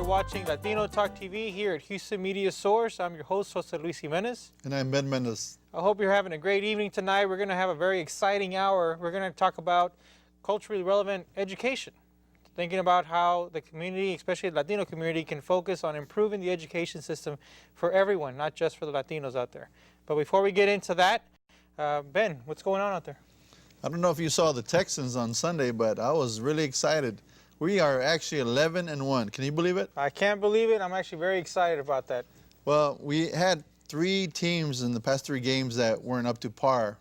watching Latino Talk TV here at Houston Media Source. I'm your host, Jose Luis Jimenez. And I'm Ben Mendez. I hope you're having a great evening tonight. We're going to have a very exciting hour. We're going to talk about culturally relevant education, thinking about how the community, especially the Latino community, can focus on improving the education system for everyone, not just for the Latinos out there. But before we get into that, Ben, what's going on out there? I don't know if you saw the Texans on Sunday, but I was really excited. We are actually 11-1. Can you believe it? I can't believe it. I'm actually very excited about that. Well, we had 3 teams in the past 3 games that weren't up to par,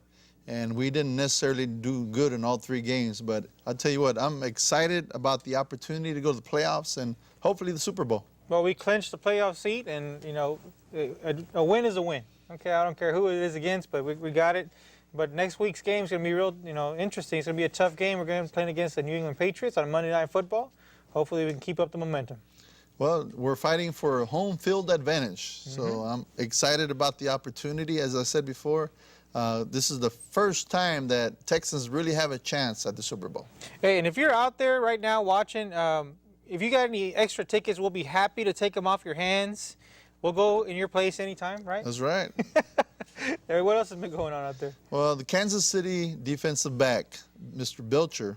and we didn't necessarily do good in all 3 games. But I'll tell you what, I'm excited about the opportunity to go to the playoffs and hopefully the Super Bowl. Well, we clinched the playoff seat, and, you know, a win is a win. Okay, I don't care who it is against, but we got it. But next week's game is going to be real, interesting. It's going to be a tough game. We're going to be playing against the New England Patriots on Monday Night Football. Hopefully we can keep up the momentum. Well, we're fighting for home field advantage. So I'm excited about the opportunity. As I said before, this is the first time that Texans really have a chance at the Super Bowl. Hey, and if you're out there right now watching, if you got any extra tickets, we'll be happy to take them off your hands. We'll go in your place anytime, right? That's right. What else has been going on out there? Well, the Kansas City defensive back, Mr. Belcher,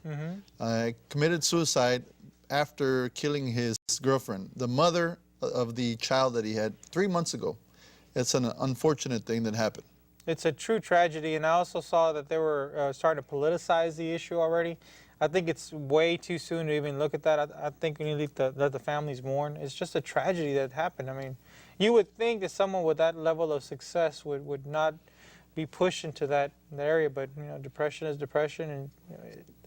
committed suicide after killing his girlfriend, the mother of the child that he had 3 months ago. It's an unfortunate thing that happened. It's a true tragedy, and I also saw that they were starting to politicize the issue already. I think it's way too soon to even look at that. I think we need to let the families mourn. It's just a tragedy that happened. I mean, you would think that someone with that level of success would not be pushed into that area, but depression is depression,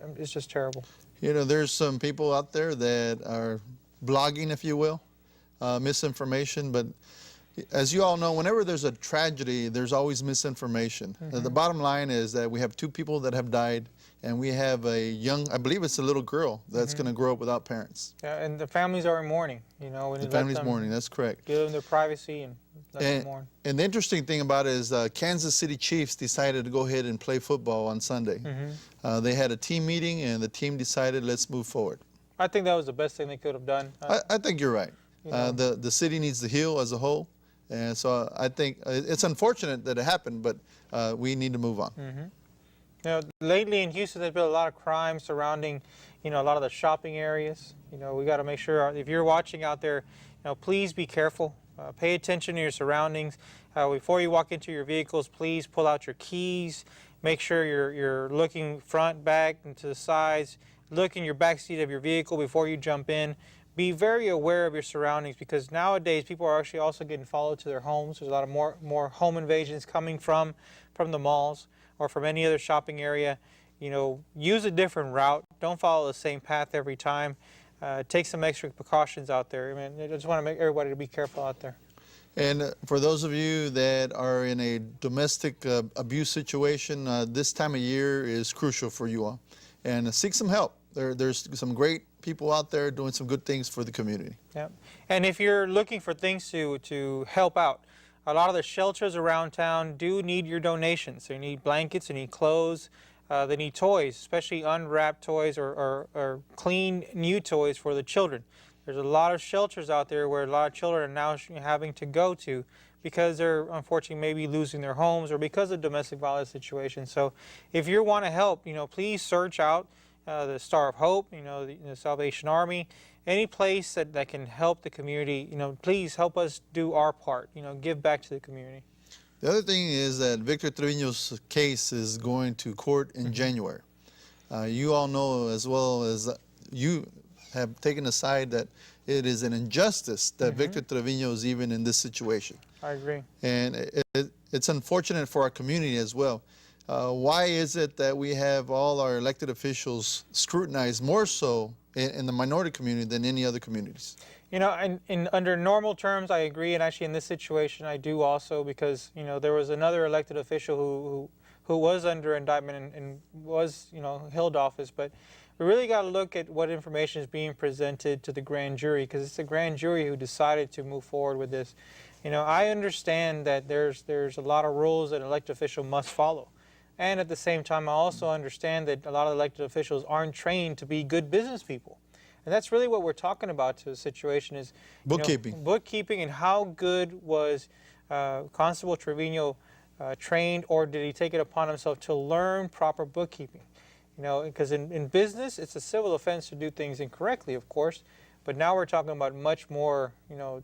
and it's just terrible. There's some people out there that are blogging, if you will, misinformation, but as you all know, whenever there's a tragedy, there's always misinformation. The bottom line is that we have 2 people that have died, and we have a young, I believe it's a little girl, that's going to grow up without parents. Yeah, and the families are in mourning. The family's mourning, that's correct. Give them their privacy and let them mourn. And the interesting thing about it is Kansas City Chiefs decided to go ahead and play football on Sunday. They had a team meeting, and the team decided, let's move forward. I think that was the best thing they could have done. I think you're right. The city needs to heal as a whole. And so I think it's unfortunate that it happened, but we need to move on. Lately in Houston, there's been a lot of crime surrounding, a lot of the shopping areas. We got to make sure, if you're watching out there, please be careful. Pay attention to your surroundings. Before you walk into your vehicles, please pull out your keys. Make sure you're looking front, back, and to the sides. Look in your back seat of your vehicle before you jump in. Be very aware of your surroundings, because nowadays people are actually also getting followed to their homes. There's a lot of more home invasions coming from the malls or from any other shopping area. Use a different route. Don't follow the same path every time. Take some extra precautions out there. I mean, I just want to make everybody to be careful out there. And for those of you that are in a domestic abuse situation, this time of year is crucial for you all. And seek some help. There's some great people out there doing some good things for the community. Yeah. And if you're looking for things to help out, a lot of the shelters around town do need your donations. They need blankets, they need clothes, they need toys, especially unwrapped toys or clean new toys for the children. There's a lot of shelters out there where a lot of children are now having to go to because they're unfortunately maybe losing their homes or because of domestic violence situations. So if you want to help, please search out the Star of Hope, the Salvation Army, any place that can help the community. Please help us do our part. Give back to the community. The other thing is that Victor Trevino's case is going to court in January. You all know as well as you have taken aside that it is an injustice that Victor Trevino is even in this situation. I agree. And it's unfortunate for our community as well. Why is it that we have all our elected officials scrutinized more so in the minority community than any other communities? Under normal terms, I agree, and actually in this situation, I do also, because there was another elected official who was under indictment and was held office, but we really got to look at what information is being presented to the grand jury, because it's the grand jury who decided to move forward with this. I understand that there's a lot of rules that an elected official must follow. And at the same time, I also understand that a lot of elected officials aren't trained to be good business people. And that's really what we're talking about to the situation is Bookkeeping. Bookkeeping, and how good was Constable Trevino trained, or did he take it upon himself to learn proper bookkeeping? Because in business, it's a civil offense to do things incorrectly, of course, but now we're talking about much more,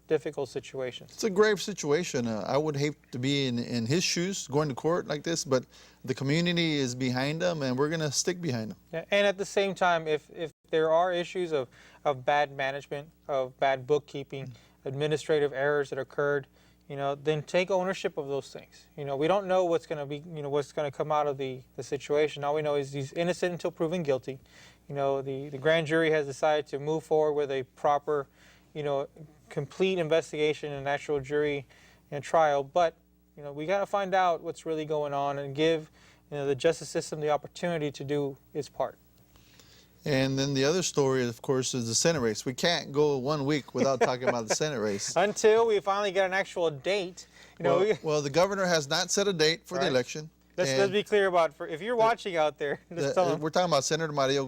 difficult situations. It's a grave situation. I would hate to be in his shoes going to court like this, but the community is behind him, and we're going to stick behind him. Yeah, and at the same time, if there are issues of bad management, of bad bookkeeping, administrative errors that occurred, then take ownership of those things. We don't know what's going to be, what's going to come out of the situation. All we know is he's innocent until proven guilty. The grand jury has decided to move forward with a proper, complete investigation and actual jury and trial. But, we got to find out what's really going on and give, the justice system the opportunity to do its part. And then the other story, of course, is the Senate race. We can't go 1 week without talking about the Senate race. Until we finally get an actual date. Well, the governor has not set a date for the election. Let's be clear about, if you're watching out there, just tell them. We're talking about Senator Mario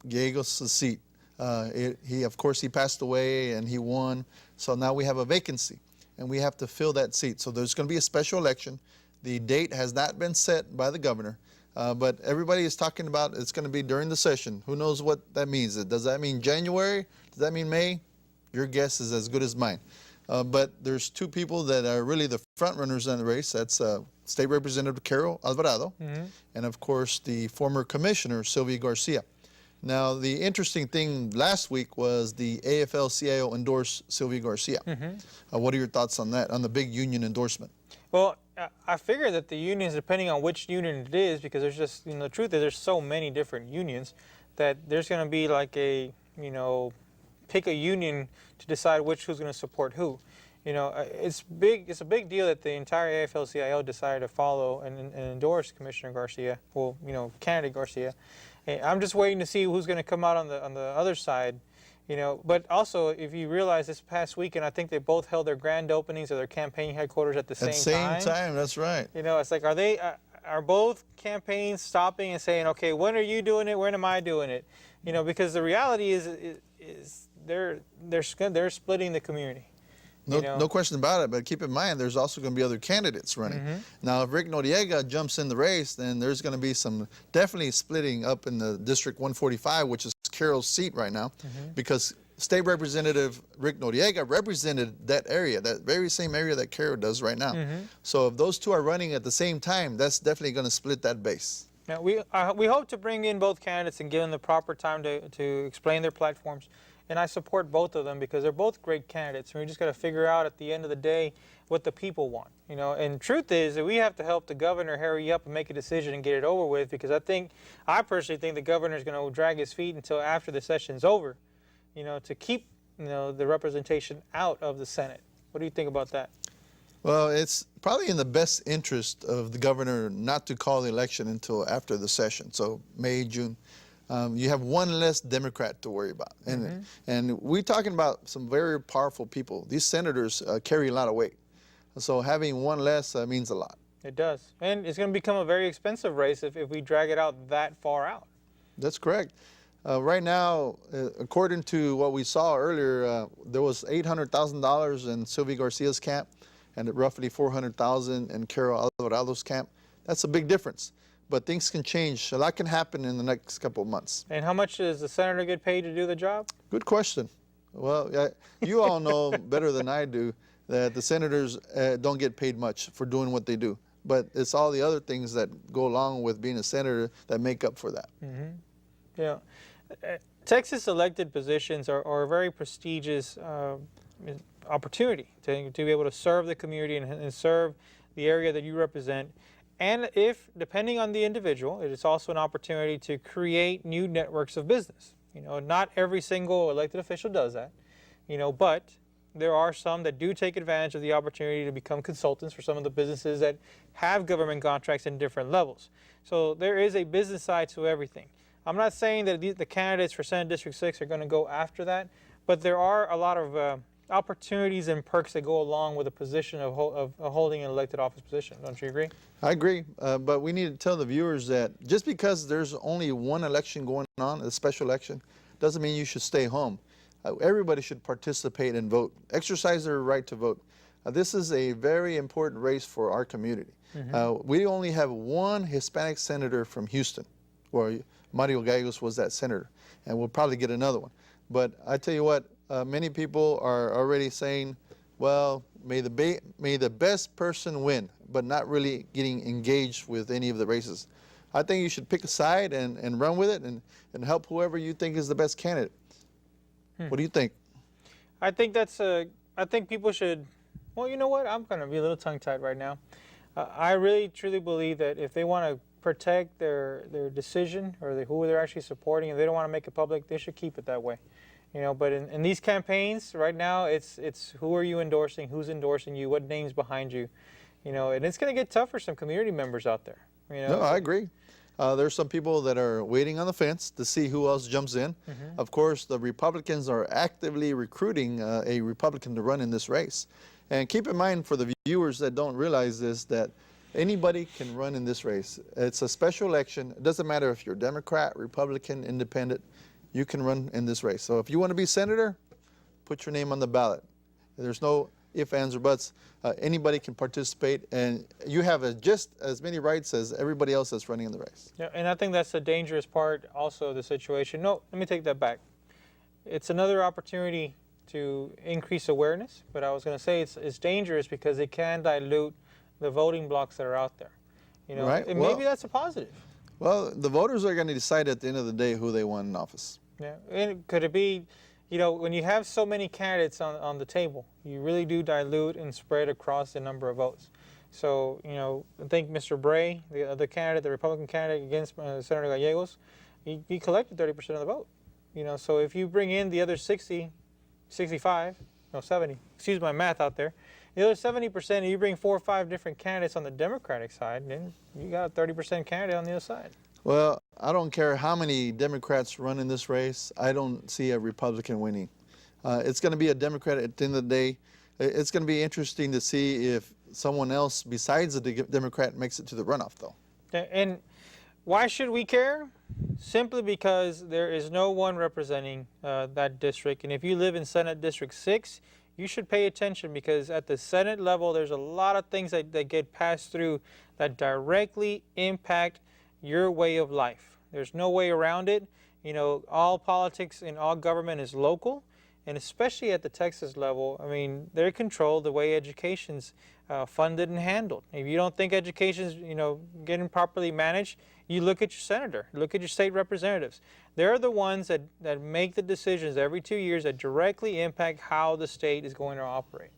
Gallegos' seat. Of course, he passed away and he won. So now we have a vacancy and we have to fill that seat. So there's going to be a special election. The date has not been set by the governor. But everybody is talking about it's going to be during the session. Who knows what that means? Does that mean January? Does that mean May? Your guess is as good as mine. But there's two people that are really the front runners in the race. That's State Representative Carol Alvarado, and of course the former Commissioner Sylvia Garcia. Now the interesting thing last week was the AFL-CIO endorsed Sylvia Garcia. What are your thoughts on that, on the big union endorsement? Well, I figure that the unions, depending on which union it is, because there's just, the truth is there's so many different unions that there's going to be like a, pick a union to decide who's going to support who. It's a big deal that the entire AFL-CIO decided to follow and endorse Commissioner Garcia, candidate Garcia. And I'm just waiting to see who's going to come out on the other side. But also, if you realize this past weekend, I think they both held their grand openings of their campaign headquarters at the same time. At the same time, that's right. It's like, are both campaigns stopping and saying, okay, when are you doing it? When am I doing it? Because the reality is they're splitting the community. No question about it, but keep in mind there's also going to be other candidates running. Now, if Rick Noriega jumps in the race, then there's going to be some definitely splitting up in the District 145, which is Carol's seat right now, because State Representative Rick Noriega represented that area, that very same area that Carol does right now. So if those two are running at the same time, that's definitely going to split that base. Now, we hope to bring in both candidates and give them the proper time to explain their platforms. And I support both of them because they're both great candidates. And we just got to figure out at the end of the day what the people want. And truth is that we have to help the governor hurry up and make a decision and get it over with, because I personally think the governor is going to drag his feet until after the session's over, to keep, the representation out of the Senate. What do you think about that? Well, it's probably in the best interest of the governor not to call the election until after the session, so May, June. You have one less Democrat to worry about. And we're talking about some very powerful people. These senators carry a lot of weight. So having one less means a lot. It does. And it's going to become a very expensive race if we drag it out that far out. That's correct. Right now, according to what we saw earlier, there was $800,000 in Sylvia Garcia's camp and roughly $400,000 in Carol Alvarado's camp. That's a big difference. But things can change. A lot can happen in the next couple of months. And how much does the senator get paid to do the job? Good question. Well, you all know better than I do that the senators don't get paid much for doing what they do. But it's all the other things that go along with being a senator that make up for that. Yeah. Texas elected positions are a very prestigious opportunity to be able to serve the community and serve the area that you represent. And depending on the individual, it is also an opportunity to create new networks of business. Not every single elected official does that, but there are some that do take advantage of the opportunity to become consultants for some of the businesses that have government contracts in different levels. So there is a business side to everything. I'm not saying that the candidates for Senate District 6 are going to go after that, but there are a lot of opportunities and perks that go along with a position of holding an elected office position. Don't you agree? I agree, but we need to tell the viewers that just because there's only one election going on, a special election, doesn't mean you should stay home. Everybody should participate and vote, exercise their right to vote. This is a very important race for our community. We only have one Hispanic senator from Houston, or Mario Gallegos was that senator, and we'll probably get another one. But I tell you what, many people are already saying, well, may the best person win, but not really getting engaged with any of the races. I think you should pick a side and run with it and help whoever you think is the best candidate. What do you think? I think I think people should, well, you know what? I'm going to be a little tongue-tied right now. I really, truly believe that if they want to protect their decision or who they're actually supporting, and they don't want to make it public, they should keep it that way. You know, but in these campaigns right now, it's who are you endorsing, who's endorsing you, what name's behind you, you know, and it's going to get tough for some community members out there. You know? No, I agree. There's some people that are waiting on the fence to see who else jumps in. Of course, the Republicans are actively recruiting a Republican to run in this race. And keep in mind, for the viewers that don't realize this, that anybody can run in this race. It's a special election. It doesn't matter if you're Democrat, Republican, Independent. You can run in this race. So if you want to be senator, put your name on the ballot. There's no ifs, ands, or buts. Anybody can participate, and you have just as many rights as everybody else that's running in the race. Yeah, and I think that's the dangerous part also of the situation. No, let me take that back. It's another opportunity to increase awareness, but I was going to say it's dangerous because it can dilute the voting blocks that are out there. You know, right. And maybe that's a positive. Well, the voters are going to decide at the end of the day who they want in office. Yeah, and could it be, you know, when you have so many candidates on the table, you really do dilute and spread across the number of votes. So, you know, I think Mr. Bray, the other candidate, the Republican candidate against Senator Gallegos, he collected 30% of the vote. You know, so if you bring in the other 60, 65, no, 70, excuse my math out there, the other 70%, and you bring 4 or 5 different candidates on the Democratic side, then you got a 30% candidate on the other side. Well, I don't care how many Democrats run in this race. I don't see a Republican winning. It's going to be a Democrat at the end of the day. It's going to be interesting to see if someone else besides the Democrat makes it to the runoff, though. And why should we care? Simply because there is no one representing that district. And if you live in Senate District 6, you should pay attention, because at the Senate level, there's a lot of things that get passed through that directly impact your way of life. There's no way around it. You know, all politics and all government is local, and especially at the Texas level, I mean, they control the way education's funded and handled. If you don't think education's, you know, getting properly managed, you look at your senator, look at your state representatives. They're the ones that make the decisions every 2 years that directly impact how the state is going to operate.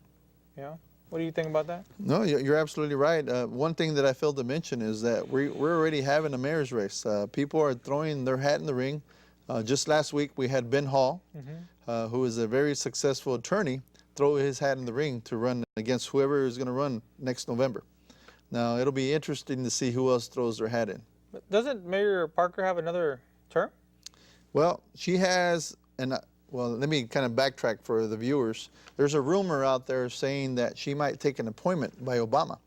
You know? What do you think about that? No, you're absolutely right. One thing that I failed to mention is that we're already having a mayor's race. People are throwing their hat in the ring. Just last week, we had Ben Hall, who is a very successful attorney, throw his hat in the ring to run against whoever is going to run next November. Now, it'll be interesting to see who else throws their hat in. But doesn't Mayor Parker have another term? Well, she has, well, let me kind of backtrack for the viewers. There's a rumor out there saying that she might take an appointment by Obama.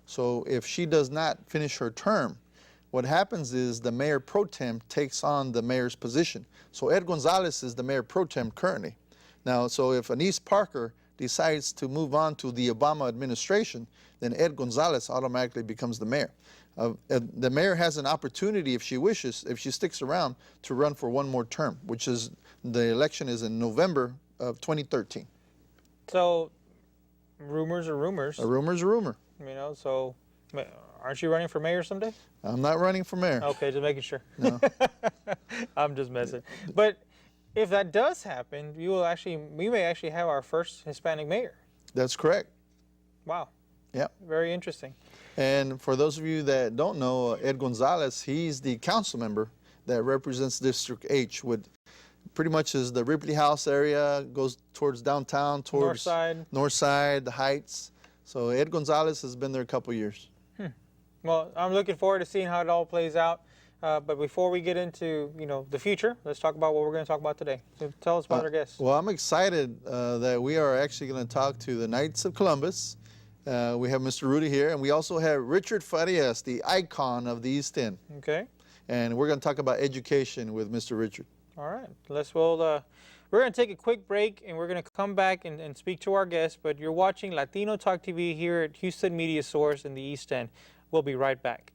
So if she does not finish her term, what happens is the mayor pro tem takes on the mayor's position. So Ed Gonzalez is the mayor pro tem currently. Now, so if Annise Parker decides to move on to the Obama administration, then Ed Gonzalez automatically becomes the mayor. The mayor has an opportunity, if she wishes, if she sticks around, to run for one more term, which is, the election is in November of 2013. So, rumors are rumors. A rumor's a rumor. You know, so aren't you running for mayor someday? I'm not running for mayor. Okay, just making sure. No. I'm just messing. But if that does happen, we may actually have our first Hispanic mayor. That's correct. Wow. Yep. Very interesting. And for those of you that don't know, Ed Gonzalez, he's the council member that represents District H, with pretty much is the Ripley House area, goes towards downtown, towards North Side, the Heights. So Ed Gonzalez has been there a couple years. Well, I'm looking forward to seeing how it all plays out. But before we get into the future, let's talk about what we're going to talk about today. So tell us about our guests. Well, I'm excited that we are actually going to talk to the Knights of Columbus. We have Mr. Rudy here, and we also have Richard Farias, the icon of the East End. Okay. And we're going to talk about education with Mr. Richard. All right. We're going to take a quick break, and we're going to come back and speak to our guests. But you're watching Latino Talk TV here at Houston Media Source in the East End. We'll be right back.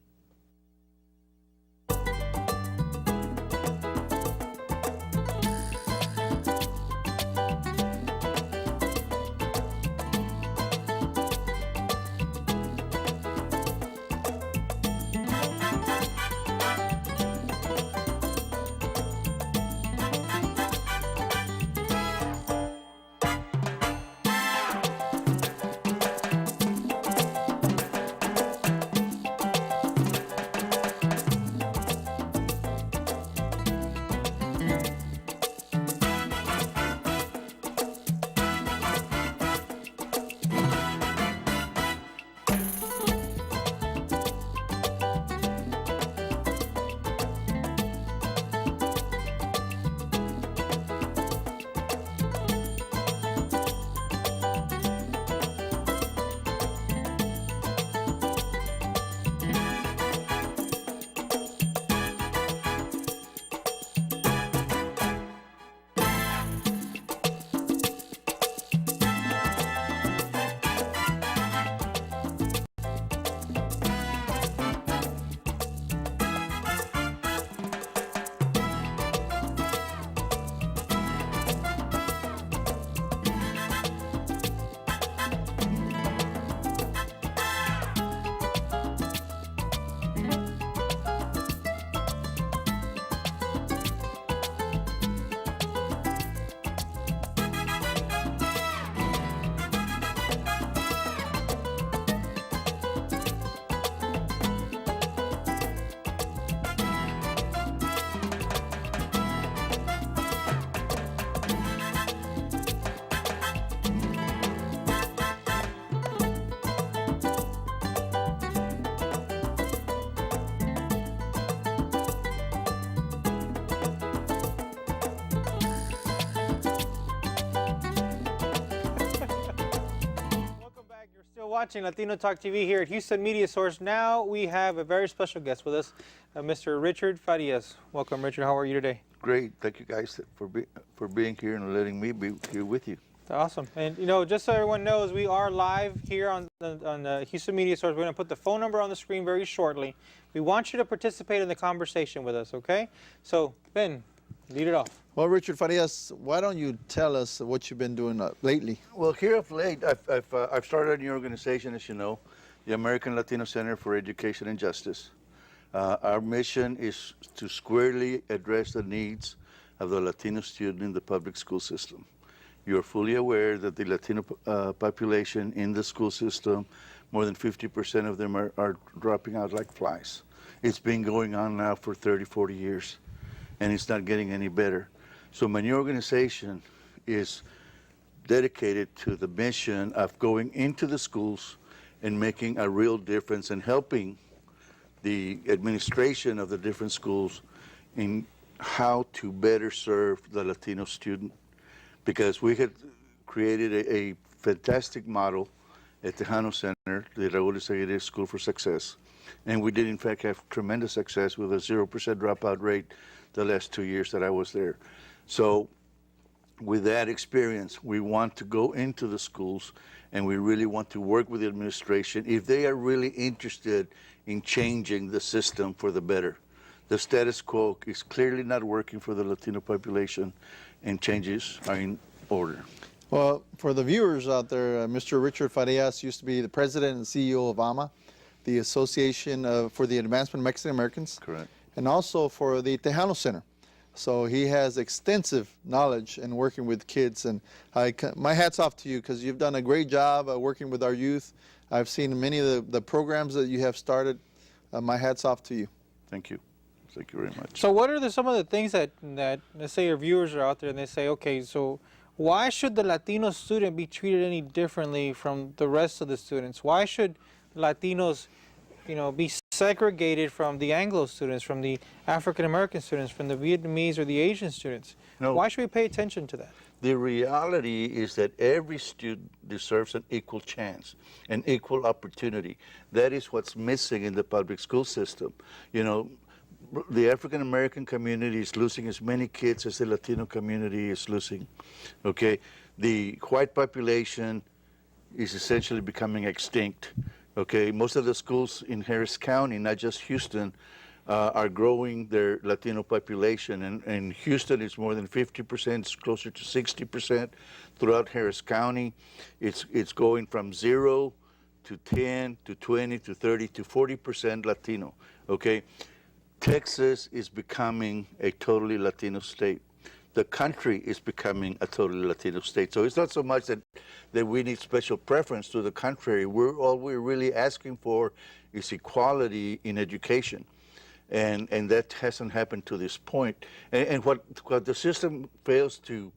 Watching Latino Talk TV here at Houston Media Source. Now we have a very special guest with us, Mr. Richard Farias. Welcome, Richard. How are you today? Great. Thank you guys for being here and letting me be here with you. Awesome. And just so everyone knows, we are live here on the Houston Media Source. We're going to put the phone number on the screen very shortly. We want you to participate in the conversation with us, okay? So, Ben, lead it off. Well, Richard Farias, why don't you tell us what you've been doing lately? Well, here of late, I've started a new organization, as you know, the American Latino Center for Education and Justice. Our mission is to squarely address the needs of the Latino student in the public school system. You're fully aware that the Latino population in the school system, more than 50% of them are dropping out like flies. It's been going on now for 30, 40 years, and it's not getting any better. So my new organization is dedicated to the mission of going into the schools and making a real difference and helping the administration of the different schools in how to better serve the Latino student. Because we had created a fantastic model at Tejano Center, the Raul Izaguirre School for Success. And we did, in fact, have tremendous success with a 0% dropout rate the last 2 years that I was there. So with that experience, we want to go into the schools and we really want to work with the administration if they are really interested in changing the system for the better. The status quo is clearly not working for the Latino population, and changes are in order. Well, for the viewers out there, Mr. Richard Farias used to be the president and CEO of AMA, the Association for the Advancement of Mexican Americans. Correct. And also for the Tejano Center. So he has extensive knowledge in working with kids, and my hat's off to you because you've done a great job working with our youth. I've seen many of the programs that you have started. My hat's off to you. Thank you. Thank you very much. So what are some of the things that let's say your viewers are out there and they say, okay, so why should the Latino student be treated any differently from the rest of the students? Why should Latinos, be segregated from the Anglo students, from the African American students, from the Vietnamese or the Asian students. No. Why should we pay attention to that? The reality is that every student deserves an equal chance, an equal opportunity. That is what's missing in the public school system. You know, the African American community is losing as many kids as the Latino community is losing. Okay, the white population is essentially becoming extinct. Okay, most of the schools in Harris County, not just Houston, are growing their Latino population, and Houston is more than 50%, it's closer to 60% throughout Harris County. It's going from 0 to 10 to 20 to 30 to 40% Latino. Okay, Texas is becoming a totally Latino state. The country is becoming a totally Latino state. So it's not so much that we need special preference. To the contrary, all we're really asking for is equality in education. And that hasn't happened to this point. And what the system fails to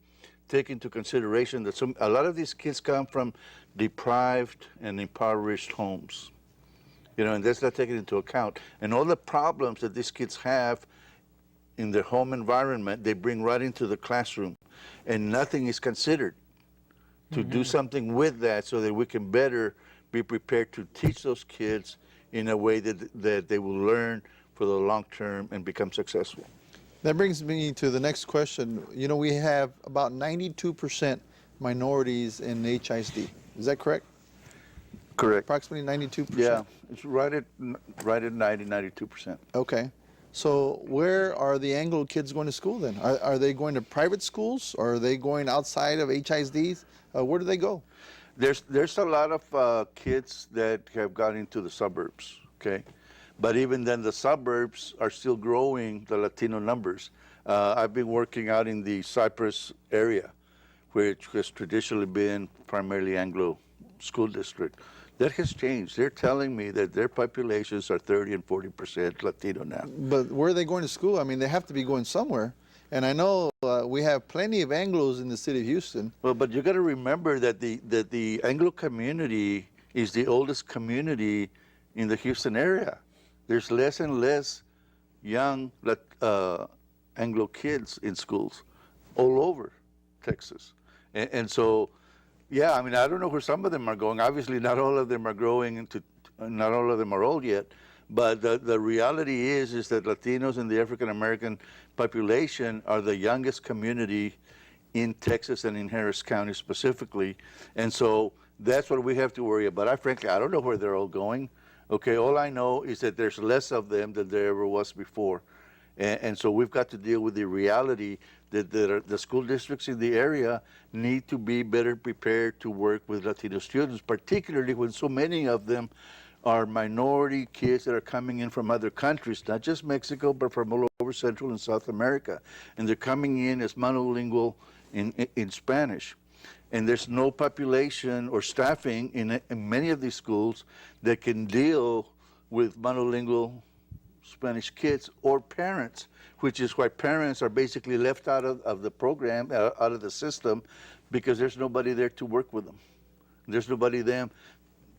take into consideration that a lot of these kids come from deprived and impoverished homes. You know, and that's not taken into account. And all the problems that these kids have in their home environment, they bring right into the classroom. And nothing is considered to do something with that so that we can better be prepared to teach those kids in a way that they will learn for the long term and become successful. That brings me to the next question. You know, we have about 92% minorities in HISD. Is that correct? Correct. Approximately 92%? Yeah, it's right at 92%. Okay. So where are the Anglo kids going to school then? Are they going to private schools, or are they going outside of HISDs? Where do they go? There's a lot of kids that have gone into the suburbs, okay? But even then, the suburbs are still growing the Latino numbers. I've been working out in the Cypress area, which has traditionally been primarily Anglo school district. That has changed. They're telling me that their populations are 30 and 40% Latino now. But where are they going to school? I mean, they have to be going somewhere. And I know we have plenty of Anglos in the city of Houston. Well, but you got to remember that the Anglo community is the oldest community in the Houston area. There's less and less young Anglo kids in schools all over Texas. And so, yeah, I mean, I don't know where some of them are going. Obviously, not all of them are growing not all of them are old yet. But the reality is that Latinos and the African American population are the youngest community in Texas and in Harris County specifically. And so that's what we have to worry about. Frankly, I don't know where they're all going. Okay, all I know is that there's less of them than there ever was before. And so we've got to deal with the reality that the school districts in the area need to be better prepared to work with Latino students, particularly when so many of them are minority kids that are coming in from other countries, not just Mexico, but from all over Central and South America. And they're coming in as monolingual in Spanish. And there's no population or staffing in many of these schools that can deal with monolingual Spanish kids or parents, which is why parents are basically left out of the program, out of the system, because there's nobody there to work with them. There's nobody there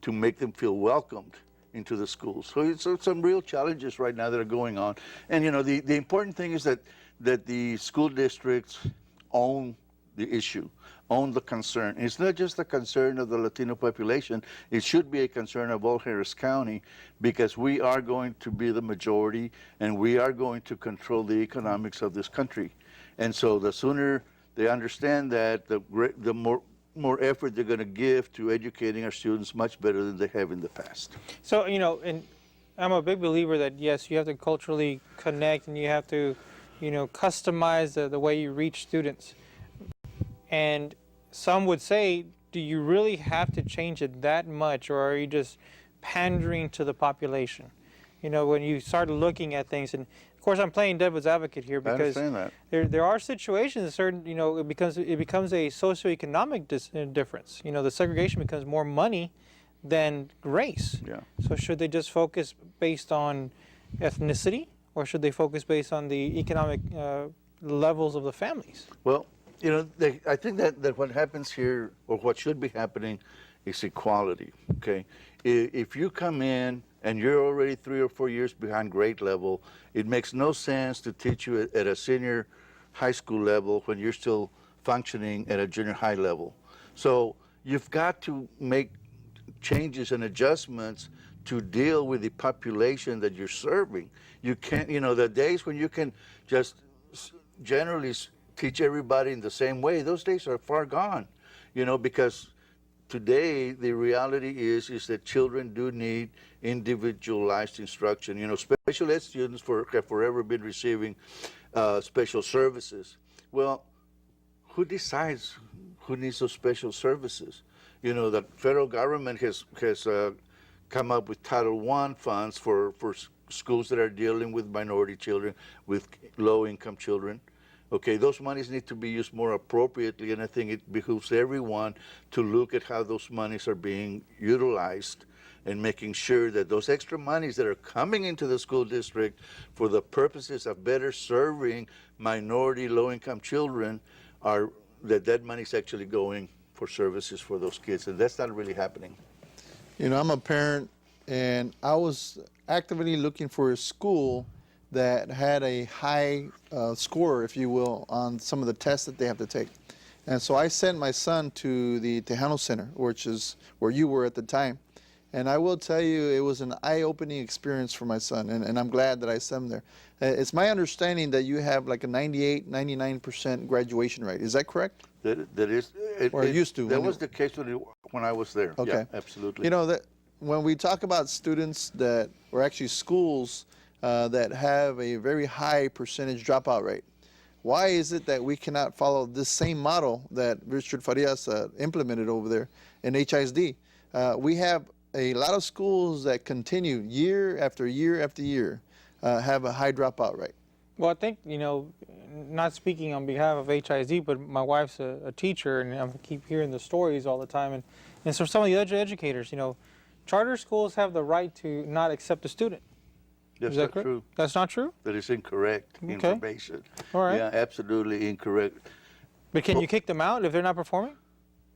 to make them feel welcomed into the schools. So it's some real challenges right now that are going on. And you know, the important thing is that the school districts own the issue, own the concern. It's not just a concern of the Latino population. It should be a concern of all Harris County, because we are going to be the majority and we are going to control the economics of this country. And so the sooner they understand that, the more effort they're going to give to educating our students much better than they have in the past. So, you know, and I'm a big believer that, yes, you have to culturally connect and you have to, you know, customize the way you reach students. And some would say, do you really have to change it that much, or are you just pandering to the population? You know, when you start looking at things, and of course I'm playing devil's advocate here because I understand that. there are situations, certain, you know, it becomes a socioeconomic difference. You know, the segregation becomes more money than race. Yeah. So should they just focus based on ethnicity, or should they focus based on the economic levels of the families? Well, you know, I think that what happens here, or what should be happening, is equality, okay? If you come in and you're already 3 or 4 years behind grade level, it makes no sense to teach you at a senior high school level when you're still functioning at a junior high level. So you've got to make changes and adjustments to deal with the population that you're serving. You can't, the days when you can just generally teach everybody in the same way, those days are far gone, because today the reality is that children do need individualized instruction. Special ed students have forever been receiving special services. Well, who decides who needs those special services? The federal government has come up with Title I funds for schools that are dealing with minority children, with low-income children. Okay, those monies need to be used more appropriately, and I think it behooves everyone to look at how those monies are being utilized and making sure that those extra monies that are coming into the school district for the purposes of better serving minority, low-income children that money is actually going for services for those kids, and that's not really happening. I'm a parent, and I was actively looking for a school that had a high score, if you will, on some of the tests that they have to take. And so I sent my son to the Tejano Center, which is where you were at the time. And I will tell you, it was an eye-opening experience for my son, and I'm glad that I sent him there. It's my understanding that you have like a 98, 99% graduation rate. Is that correct? That is. Or used to. That was the case when I was there. Okay. Yeah, absolutely. That when we talk about students or actually schools that have a very high percentage dropout rate, why is it that we cannot follow this same model that Richard Farias implemented over there in HISD? We have a lot of schools that continue year after year after year have a high dropout rate. Well, I think, not speaking on behalf of HISD, but my wife's a teacher, and I keep hearing the stories all the time. And so some of the other educators, charter schools have the right to not accept a student. That's Is that not correct? true. That's not true? That is incorrect information. All right. Yeah, absolutely incorrect. But can you kick them out if they're not performing?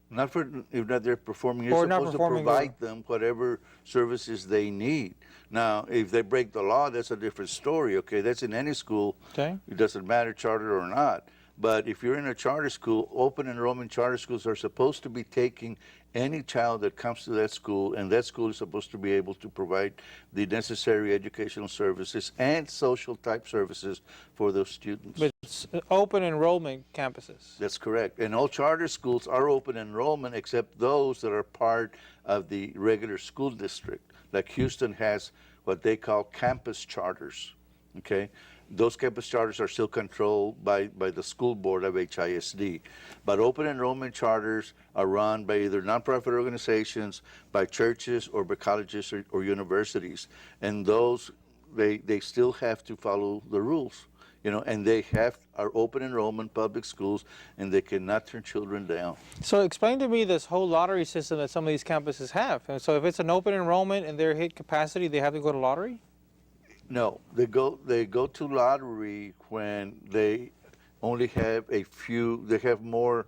Not if not they're performing. You're Or not supposed to performing, provide them whatever services they need. Now, if they break the law, that's a different story. Okay, that's in any school. Okay. It doesn't matter charter or not. But if you're in a charter school, open enrollment charter schools are supposed to be taking any child that comes to that school, and that school is supposed to be able to provide the necessary educational services and social type services for those students. But it's open enrollment campuses. That's correct. And all charter schools are open enrollment except those that are part of the regular school district. Like Houston has what they call campus charters, okay? Those campus charters are still controlled by the school board of HISD. But open enrollment charters are run by either nonprofit organizations, by churches, or by colleges or universities. And those, they still have to follow the rules, and they are open enrollment public schools, and they cannot turn children down. So explain to me this whole lottery system that some of these campuses have. And so if it's an open enrollment and they're hit capacity, they have to go to lottery? No, they go to lottery when they only have they have more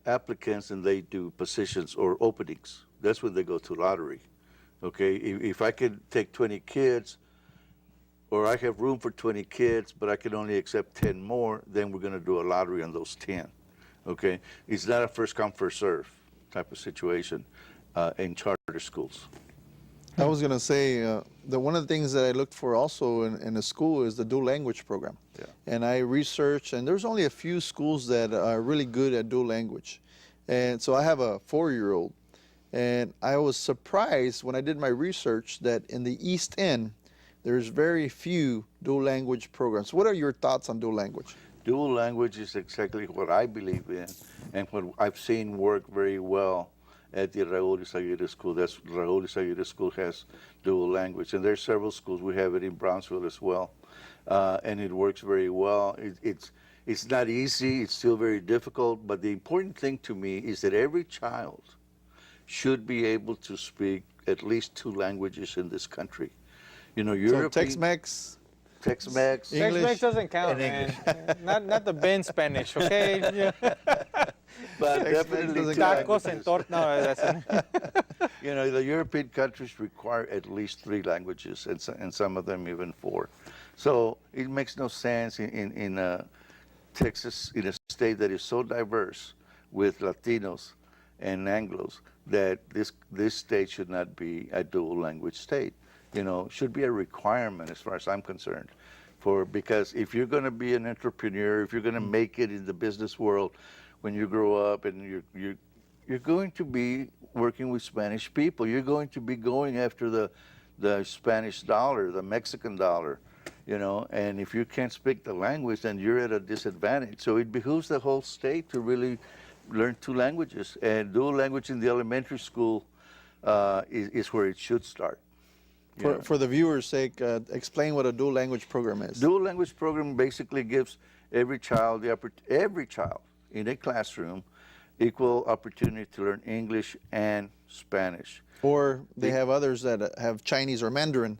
applicants than they do positions or openings. That's when they go to lottery. Okay, if I can take 20 kids, or I have room for 20 kids, but I can only accept 10 more, then we're gonna do a lottery on those 10. Okay, it's not a first come, first serve type of situation in charter schools. I was going to say that one of the things that I looked for also in a school is the dual language program. Yeah. And I researched, and there's only a few schools that are really good at dual language. And so I have a 4-year-old, and I was surprised when I did my research that in the East End, there's very few dual language programs. What are your thoughts on dual language? Dual language is exactly what I believe in and what I've seen work very well at the Raul Izaguirre School. Raul Izaguirre School has dual language, and there's several schools. We have it in Brownsville as well, and it works very well. It's not easy. It's still very difficult, but the important thing to me is that every child should be able to speak at least 2 languages in this country. So Tex-Mex? Tex-Mex. English. Tex-Mex doesn't count, And man. not the Ben Spanish, okay? Yeah. But Tex-Mex definitely doesn't two count. Tacos and languages. no, that's You know, the European countries require at least 3 languages, and some of them even 4. So it makes no sense in Texas, in a state that is so diverse with Latinos and Anglos, that this state should not be a dual language state. You know, should be a requirement as far as I'm concerned. Because if you're going to be an entrepreneur, if you're going to make it in the business world when you grow up, and you're going to be working with Spanish people, you're going to be going after the Spanish dollar, the Mexican dollar, you know, and if you can't speak the language, then you're at a disadvantage. So it behooves the whole state to really learn 2 languages, and dual language in the elementary school is where it should start. For the viewers' sake, explain what a dual language program is. Dual language program basically gives every child in a classroom equal opportunity to learn English and Spanish. Or they have others that have Chinese or Mandarin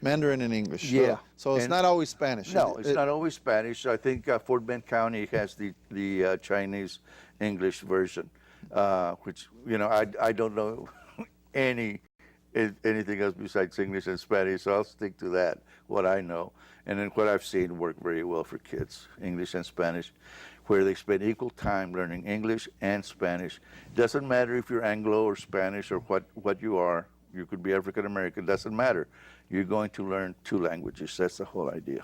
and English. Yeah. So it's And- not always Spanish. No, it's not always Spanish. I think Fort Bend County has the Chinese English version, which, you know, I don't know anything else besides English and Spanish, so I'll stick to that, what I know. And then what I've seen work very well for kids, English and Spanish, where they spend equal time learning English and Spanish. Doesn't matter if you're Anglo or Spanish or what you are. You could be African American, doesn't matter. You're going to learn 2 languages. That's the whole idea.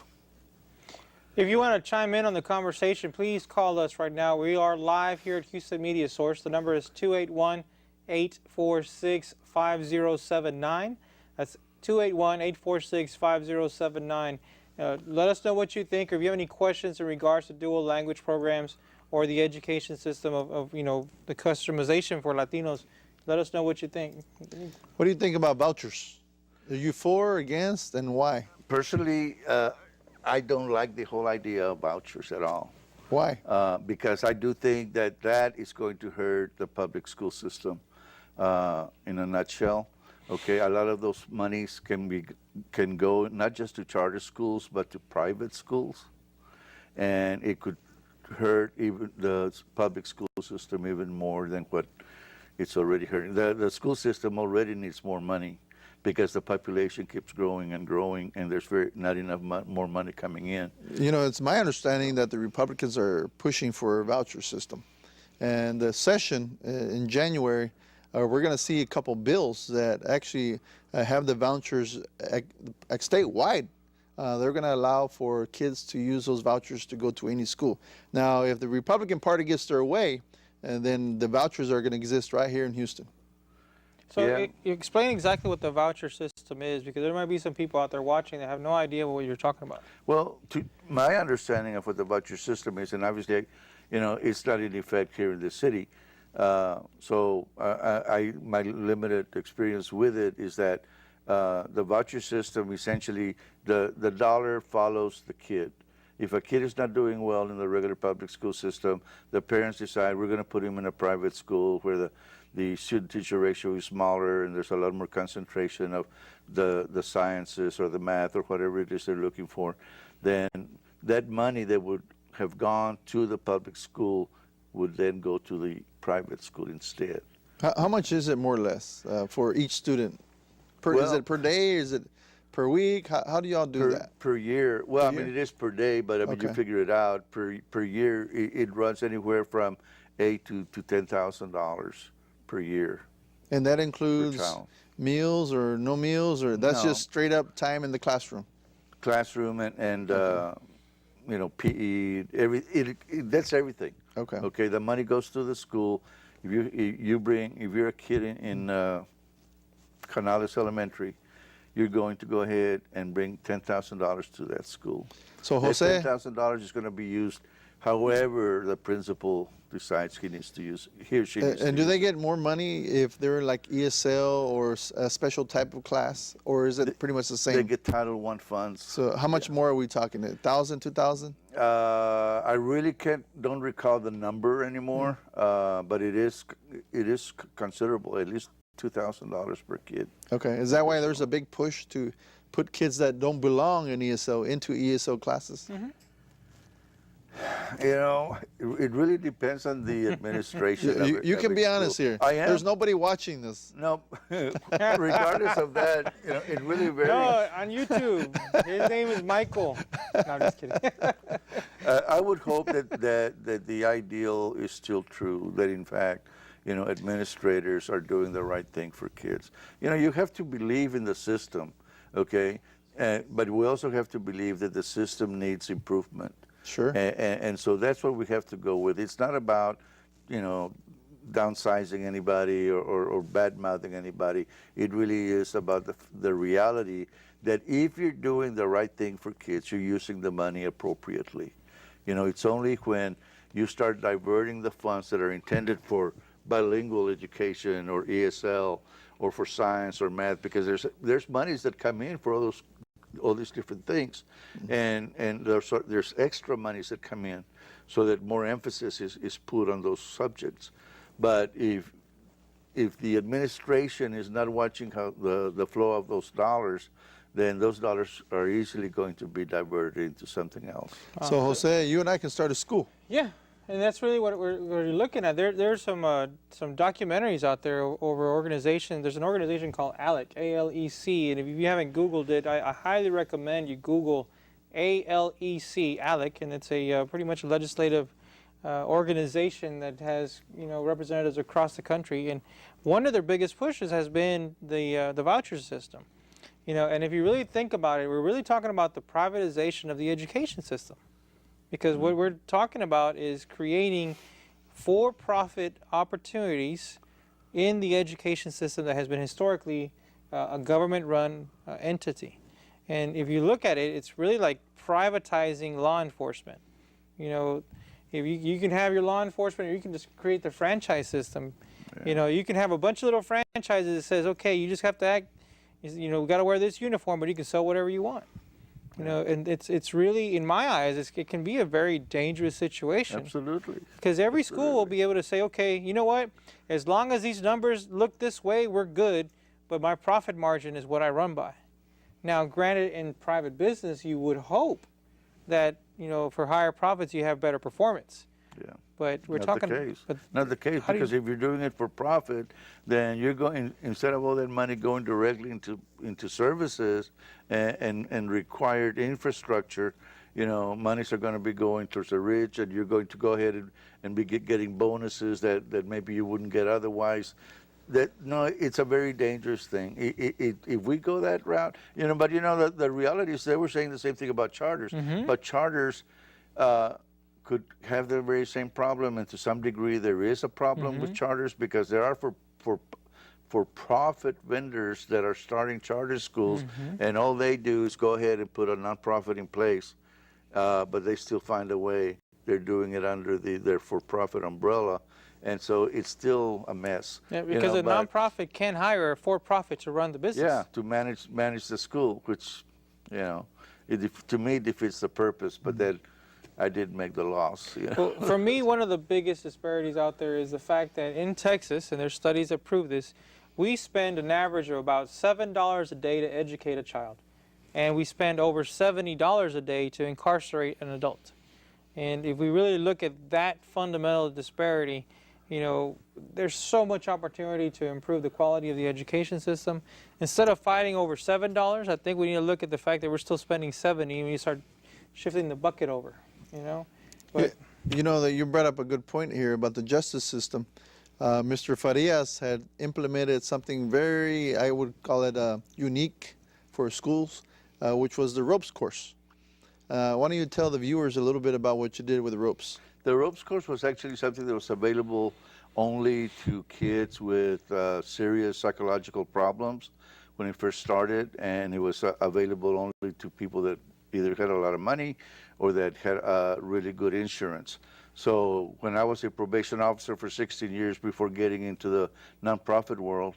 If you want to chime in on the conversation, please call us right now. We are live here at Houston Media Source. The number is 281-846-5079. That's 281-846-5079. Let us know what you think, or if you have any questions in regards to dual language programs or the education system of you know, the customization for Latinos. Let us know what you think. What do you think about vouchers? Are you for, against, and why? Personally, I don't like the whole idea of vouchers at all. Why? Because I do think that is going to hurt the public school system in a nutshell. Okay, a lot of those monies can go not just to charter schools but to private schools, and it could hurt even the public school system even more than what it's already hurting. The school system already needs more money because the population keeps growing and growing, and there's not enough more money coming in. You know, it's my understanding that the Republicans are pushing for a voucher system. And the session in January, we're going to see a couple bills that actually have the vouchers statewide. They're going to allow for kids to use those vouchers to go to any school. Now, if the Republican Party gets their way, then the vouchers are going to exist right here in Houston. So Yeah. you explain exactly what the voucher system is, because there might be some people out there watching that have no idea what you're talking about. Well, to my understanding of what the voucher system is, and obviously, you know, it's not in effect here in the city. So my limited experience with it is that the voucher system, essentially, the dollar follows the kid. If a kid is not doing well in the regular public school system, the parents decide we're going to put him in a private school where the student-teacher ratio is smaller and there's a lot more concentration of the sciences or the math or whatever it is they're looking for. Then that money that would have gone to the public school would then go to the private school instead. How much is it more or less for each student? Is Well- it per day? Is it per week? How do y'all do that? Per year. Well, Per I mean, year? it is per day, but I mean, you Okay. figure it out. Per year, it runs anywhere from $8,000 to $10,000 per year. And that includes child. meals or no meals, or that's No. just straight up time in the classroom? Classroom and you know, PE, that's everything. Okay. Okay, the money goes to the school. If you're a kid in Canales Elementary, you're going to go ahead and bring $10,000 to that school. So That Jose, $10,000 is going to be used however the principal decides he or she needs to and do use they it. get more money if they're like ESL or a special type of class, or is it pretty much the They same? get Title I funds. So how much more are we talking? 1,000, 2,000? I really don't recall the number anymore, but it is considerable, at least $2,000 per kid. Okay. Is that why there's a big push to put kids that don't belong in ESL into ESL classes? You know, it really depends on the administration. You can be honest here. I am. There's nobody watching this. No, regardless of that, you know, it really varies. No, on YouTube. His name is Michael. No, I'm just kidding. I would hope that the ideal is still true, that in fact, you know, administrators are doing the right thing for kids. You know, you have to believe in the system, okay? But we also have to believe that the system needs improvement. Sure. And so that's what we have to go with. It's not about, you know, downsizing anybody or bad-mouthing anybody. It really is about the reality that if you're doing the right thing for kids, you're using the money appropriately. You know, it's only when you start diverting the funds that are intended for bilingual education or ESL or for science or math, because there's monies that come in for all these different things, and there's extra monies that come in, so that more emphasis is put on those subjects. But if the administration is not watching how the flow of those dollars, then those dollars are easily going to be diverted into something else. So Jose, you and I can start a school. Yeah, and that's really what we're looking at. There's some documentaries out there over organizations. There's an organization called ALEC, A-L-E-C, and if you haven't Googled it, I highly recommend you Google A-L-E-C, ALEC, and it's a pretty much a legislative organization that has, you know, representatives across the country. And one of their biggest pushes has been the voucher system. You know, and if you really think about it, we're really talking about the privatization of the education system. Because what we're talking about is creating for-profit opportunities in the education system that has been historically a government-run entity. And if you look at it, it's really like privatizing law enforcement. You know, if you can have your law enforcement, or you can just create the franchise system. Yeah. You know, you can have a bunch of little franchises that says, okay, you just have to act, you know, we got to wear this uniform, but you can sell whatever you want. You know, and it's really, in my eyes, it can be a very dangerous situation. Absolutely. Because every school will be able to say, okay, you know what, as long as these numbers look this way, we're good, but my profit margin is what I run by. Now, granted, in private business, you would hope that, you know, for higher profits, you have better performance. Yeah. But we're Not talking. the case. But not the case, because if you're doing it for profit, then you're going, instead of all that money going directly into services and required infrastructure, you know, monies are going to be going towards the rich, and you're going to go ahead and be getting bonuses that maybe you wouldn't get otherwise. No, it's a very dangerous thing. If we go that route, you know, but you know, the reality is they were saying the same thing about charters, but charters could have the very same problem, and to some degree there is a problem with charters, because there are for-profit vendors that are starting charter schools, and all they do is go ahead and put a nonprofit in place, but they still find a way. They're doing it under their for-profit umbrella, and so it's still a mess. Yeah, because a nonprofit can hire a for-profit to run the business. Yeah, to manage the school, which, you know, to me defeats the purpose, but then I did make the loss. You know? Well, for me, one of the biggest disparities out there is the fact that in Texas, and there's studies that prove this, we spend an average of about $7 a day to educate a child. And we spend over $70 a day to incarcerate an adult. And if we really look at that fundamental disparity, you know, there's so much opportunity to improve the quality of the education system. Instead of fighting over $7, I think we need to look at the fact that we're still spending $70, and we start shifting the bucket over. You know, but you know that you brought up a good point here about the justice system. Mr. Farias had implemented something very, I would call it unique for schools, which was the ropes course. Why don't you tell the viewers a little bit about what you did with the ropes? The ropes course was actually something that was available only to kids with serious psychological problems when it first started, and it was available only to people that either had a lot of money or that had really good insurance. So when I was a probation officer for 16 years before getting into the nonprofit world,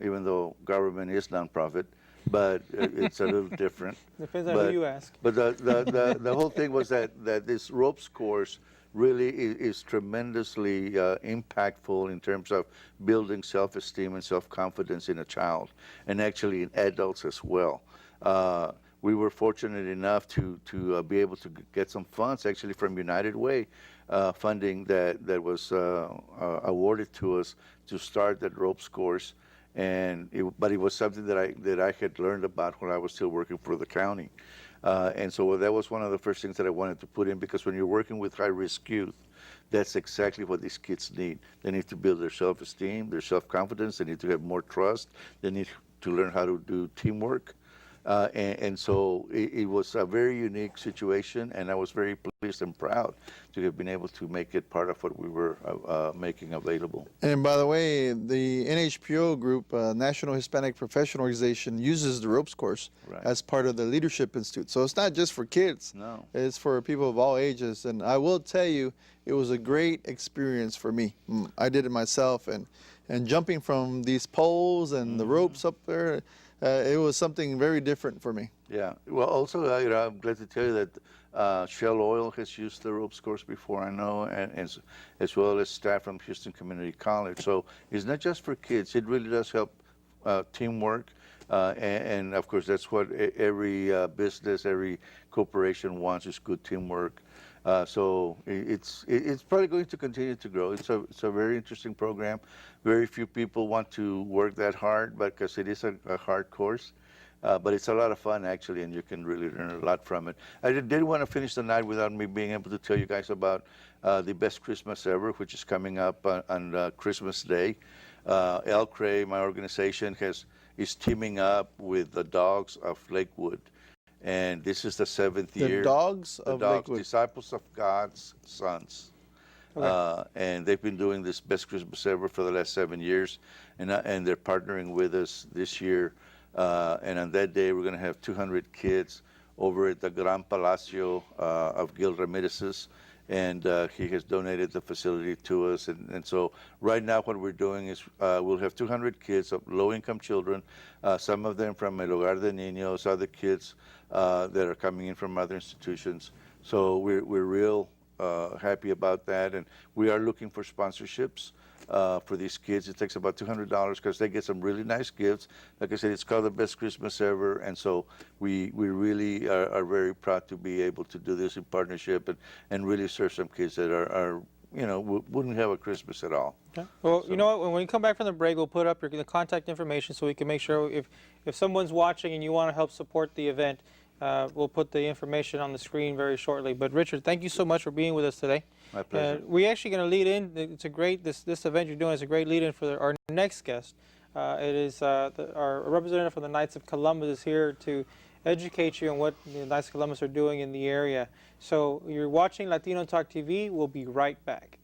even though government is nonprofit, but it's a little different. Depends on who you ask. But the whole thing was that this ropes course really is tremendously impactful in terms of building self-esteem and self-confidence in a child, and actually in adults as well. we were fortunate enough to be able to get some funds actually from United Way funding that was awarded to us to start that ropes course. But it was something that I had learned about when I was still working for the county. And so that was one of the first things that I wanted to put in, because when you're working with high-risk youth, that's exactly what these kids need. They need to build their self-esteem, their self-confidence. They need to have more trust. They need to learn how to do teamwork. And so it was a very unique situation, and I was very pleased and proud to have been able to make it part of what we were making available. And by the way, the NHPO group, National Hispanic Professional Organization, uses the ropes course as part of the Leadership Institute. So it's not just for kids. No. It's for people of all ages. And I will tell you, it was a great experience for me. I did it myself, and jumping from these poles and the ropes up there, it was something very different for me. Yeah. Well, also, I'm glad to tell you that Shell Oil has used the ropes course before, I know, and as well as staff from Houston Community College. So it's not just for kids. It really does help teamwork. And of course, that's what every business, every corporation wants, is good teamwork. So it's probably going to continue to grow. It's a very interesting program. Very few people want to work that hard, because it is a hard course. But it's a lot of fun, actually, and you can really learn a lot from it. I did want to finish the night without me being able to tell you guys about the Best Christmas Ever, which is coming up on Christmas Day. LCRAE, my organization, is teaming up with the Dogs of Lakewood. And this is the 7th year. The Dogs of Lakewood. Disciples of God's Sons. Okay. And they've been doing this Best Christmas Ever for the last 7 years. And they're partnering with us this year. And on that day, we're going to have 200 kids over at the Gran Palacio of Gil Ramirez's. And he has donated the facility to us. And so right now what we're doing is we'll have 200 kids of low-income children, some of them from El Hogar de Niños, other kids that are coming in from other institutions. So we're real happy about that. And we are looking for sponsorships for these kids. It takes about $200 because they get some really nice gifts. Like I said, it's called the Best Christmas Ever, and so we really are very proud to be able to do this in partnership and really serve some kids that are wouldn't have a Christmas at all. Okay. Well, so, you know what? When we come back from the break, we'll put up the contact information so we can make sure if someone's watching and you want to help support the event, we'll put the information on the screen very shortly. But Richard, thank you so much for being with us today. My pleasure. We're actually going to lead in. It's a great this event you're doing is a great lead in for our next guest. It is our representative from the Knights of Columbus is here to educate you on what the Knights of Columbus are doing in the area. So you're watching Latino Talk TV. We'll be right back.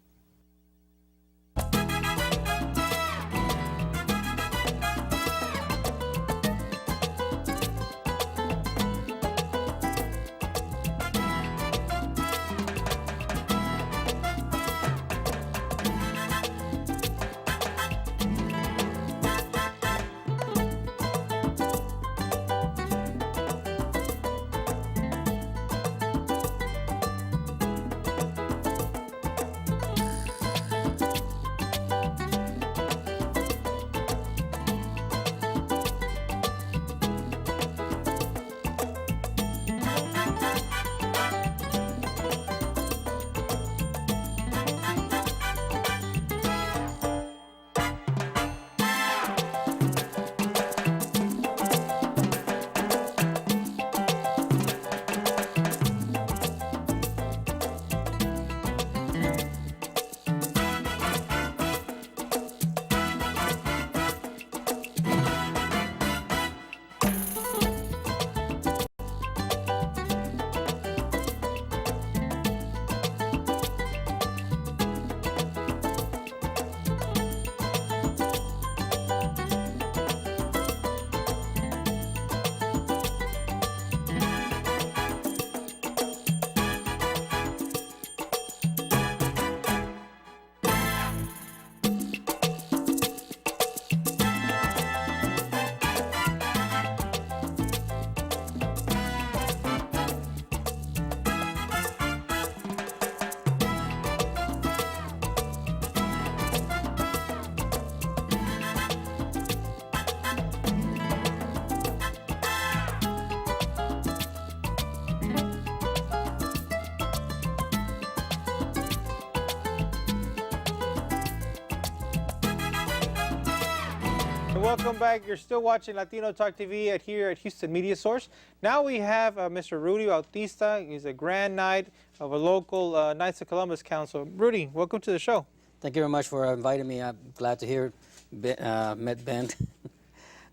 And welcome back. You're still watching Latino Talk TV here at Houston Media Source. Now we have Mr. Rudy Bautista. He's a Grand Knight of a local Knights of Columbus Council. Rudy, welcome to the show. Thank you very much for inviting me. I'm glad to hear, met Ben